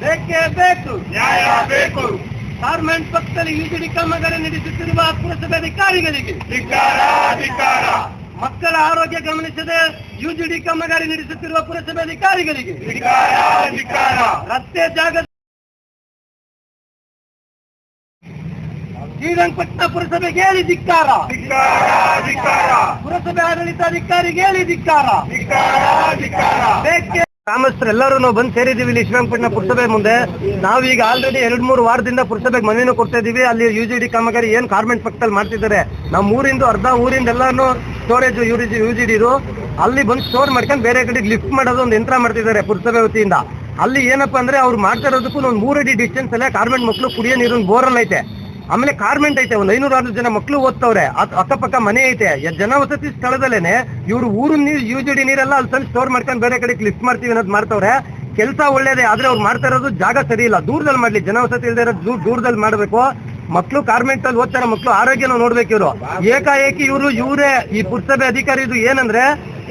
ಬೇಕೇ ಬೇಕು, ನ್ಯಾಯ ಬೇಕು. ಗಾರ್ಮೆಂಟ್ ಪಕ್ಕದಲ್ಲಿ ಯುಜಿಡಿ ಕಾಮಗಾರಿ ನಡೆಸುತ್ತಿರುವ ಪುರಸಭೆ ಅಧಿಕಾರಿಗಳಿಗೆ ಧಿಕ್ಕಾರ. ಮಕ್ಕಳ ಆರೋಗ್ಯ ಗಮನಿಸದೆ ಯುಜಿಡಿ ಕಾಮಗಾರಿ ನಡೆಸುತ್ತಿರುವ ಪುರಸಭೆ ಅಧಿಕಾರಿಗಳಿಗೆ ಧಿಕ್ಕಾರ. ರಸ್ತೆ ಜಾಗ ಶ್ರೀರಂಗಪಟ್ಟಣ ಪುರಸಭೆಗೆ ಹೇಳಿ ಧಿಕ್ಕಾರ, ಪುರಸಭೆ ಆಡಳಿತಾಧಿಕಾರಿಗೆ ಹೇಳಿ ಧಿಕ್ಕಾರ. ಬೇಕೇ ಗ್ರಾಮಸ್ಥರೆಲ್ಲರೂ ನಾವು ಬಂದು ಸೇರಿದ್ದೀವಿ ಇಲ್ಲಿ ಶ್ರೀರಂಗಪಟ್ಟಣ ಪುರಸಭೆ ಮುಂದೆ. ನಾವೀಗ ಆಲ್ರೆಡಿ 2-3 ವಾರದಿಂದ ಪುರಸಭೆಗೆ ಮನವಿನೂ ಕೊಡ್ತಾ ಇದೀವಿ. ಅಲ್ಲಿ ಯುಜಿಡಿ ಕಾಮಗಾರಿ ಏನ್ ಗಾರ್ಮೆಂಟ್ ಪಕ್ಕದಲ್ಲಿ ಮಾಡ್ತಿದ್ದಾರೆ, ನಮ್ಮ ಊರಿಂದ ಅರ್ಧ ಊರಿಂದ ಎಲ್ಲಾನು ಸ್ಟೋರೇಜ್ ಯುಜಿಡಿರು ಅಲ್ಲಿ ಬಂದು ಸ್ಟೋರ್ ಮಾಡ್ಕೊಂಡು ಬೇರೆ ಕಡೆಗೆ ಲಿಫ್ಟ್ ಮಾಡೋದು ಒಂದು ಯಂತ್ರ ಮಾಡ್ತಿದ್ದಾರೆ ಪುರಸಭೆ ವತಿಯಿಂದ. ಅಲ್ಲಿ ಏನಪ್ಪಾ ಅಂದ್ರೆ ಅವ್ರು ಮಾಡ್ತಾ ಇರೋದಕ್ಕೂ ಒಂದು 3 ಅಡಿ ಡಿಸ್ಟೆನ್ಸ್ ಅಲ್ಲೇ ಗಾರ್ಮೆಂಟ್ ಮಕ್ಕಳು ಕುಡಿಯೋ ನೀರಿನ ಬೋರ್ಲ್ ಐತೆ, ಆಮೇಲೆ ಕಾರ್ಮೆಂಟ್ ಐತೆ, ಒಂದು 500-600 ಜನ ಮಕ್ಕಳು ಓದ್ತವ್ರೆ, ಅಕ್ಕಪಕ್ಕ ಮನೆ ಐತೆ. ಜನವಸತಿ ಸ್ಥಳದಲ್ಲೇನೆ ಇವ್ರು ಊರಿನ ನೀರು ಯುಜಿಡಿ ನೀರೆಲ್ಲ ಅಲ್ಲಿ ತಂದು ಸ್ಟೋರ್ ಮಾಡ್ಕೊಂಡು ಬೇರೆ ಕಡೆಗೆ ಲಿಫ್ಟ್ ಮಾಡ್ತೀವಿ ಅನ್ನೋದು ಮಾಡ್ತವ್ರೆ. ಕೆಲಸ ಒಳ್ಳೇದೇ, ಆದ್ರೆ ಅವ್ರು ಮಾಡ್ತಾ ಇರೋದು ಜಾಗ ಸರಿ ಇಲ್ಲ. ದೂರದಲ್ಲಿ ಮಾಡ್ಲಿ, ಜನವಸತಿ ಇಲ್ಲದೆ ಇರೋದು ದೂರದಲ್ಲಿ ಮಾಡ್ಬೇಕು. ಮಕ್ಕಳು ಕಾರ್ಮೆಂಟ್ ಅಲ್ಲಿ ಓದ್ತಾರ ಮಕ್ಕಳು ಆರೋಗ್ಯನ ನೋಡ್ಬೇಕು. ಇವರು ಏಕಾಏಕಿ ಇವರೇ ಈ ಪುರಸಭೆ ಅಧಿಕಾರಿ ಇದು ಏನಂದ್ರೆ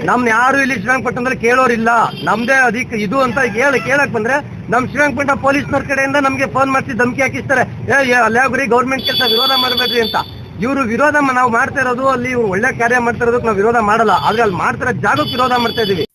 ನಮ್ನ ಯಾರು ಇಲ್ಲಿ ಶ್ರೀರಂಗಪಟ್ಟಣದಲ್ಲಿ ಕೇಳೋರಿಲ್ಲ, ನಮ್ದೇ ಇದು ಅಂತ ಕೇಳಕ್ ಬಂದ್ರೆ ನಮ್ ಶ್ರೀರಂಗಪಟ್ಟಣ ಪೊಲೀಸ್ನವ್ರ ಕಡೆಯಿಂದ ನಮ್ಗೆ ಫೋನ್ ಮಾಡಿಸಿ ಧಮಕಿ ಹಾಕಿಸ್ತಾರೆ, ಅಲ್ಲಾಗ್ರಿ ಗೌರ್ಮೆಂಟ್ ಕೆಲಸ ವಿರೋಧ ಮಾಡ್ಬೇಡ್ರಿ ಅಂತ. ಇವರು ವಿರೋಧ ನಾವು ಮಾಡ್ತಾ ಇರೋದು, ಅಲ್ಲಿ ಇವ್ರು ಒಳ್ಳೆ ಕಾರ್ಯ ಮಾಡ್ತಾ ಇರೋದಕ್ಕೆ ನಾವು ವಿರೋಧ ಮಾಡಲ್ಲ, ಆದ್ರೆ ಅಲ್ಲಿ ಮಾಡ್ತಿರೋ ಜಾಗಕ್ಕೆ ವಿರೋಧ ಮಾಡ್ತಾ ಇದೀವಿ.